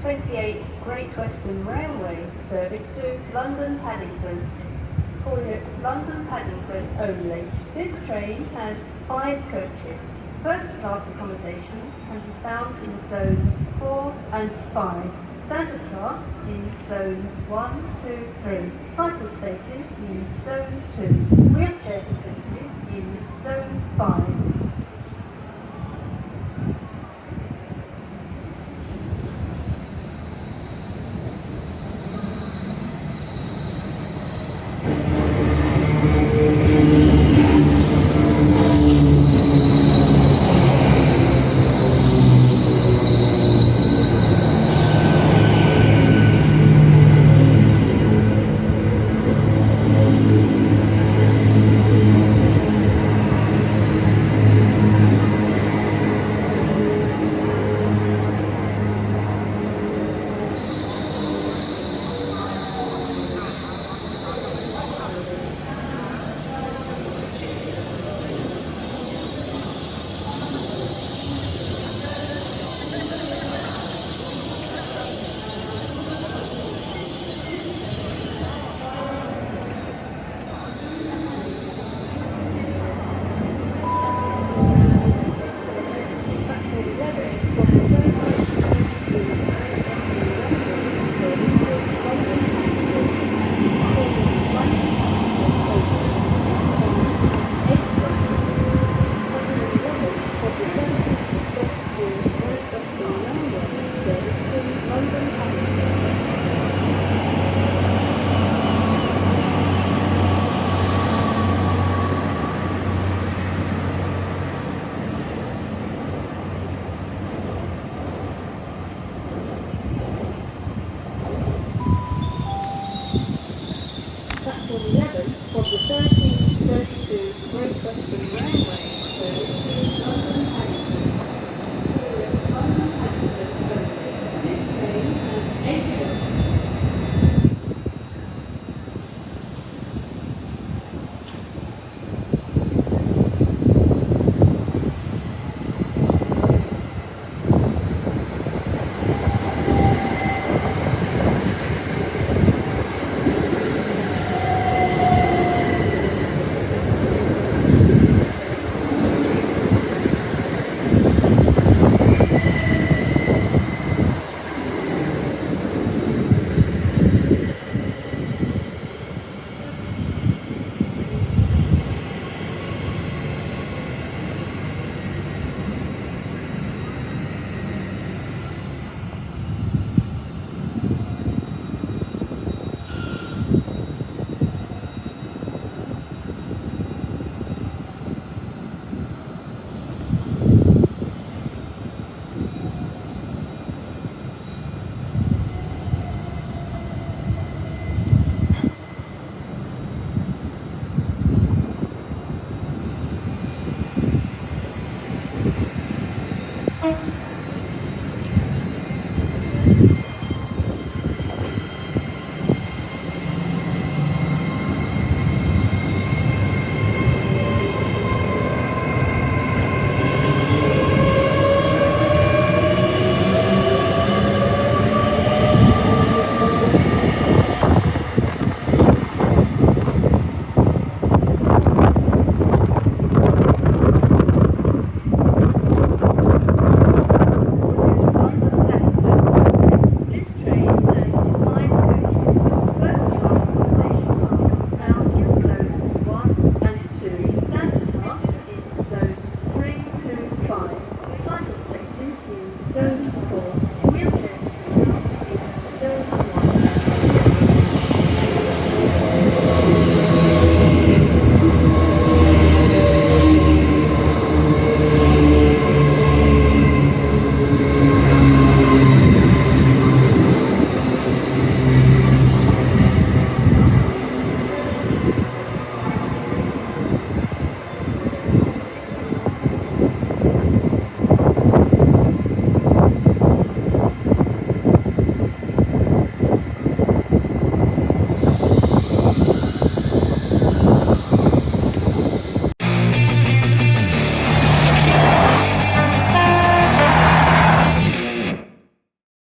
28 Great Western Railway service to London Paddington. Calling it London Paddington only. This train has 5 coaches. First class accommodation can be found in zones 4 and 5. Standard class in zones 1, 2, 3. Cycle spaces in zone 2. Wheelchair facilities in zone 5. Platform 11 of the 1332 Great Western Railway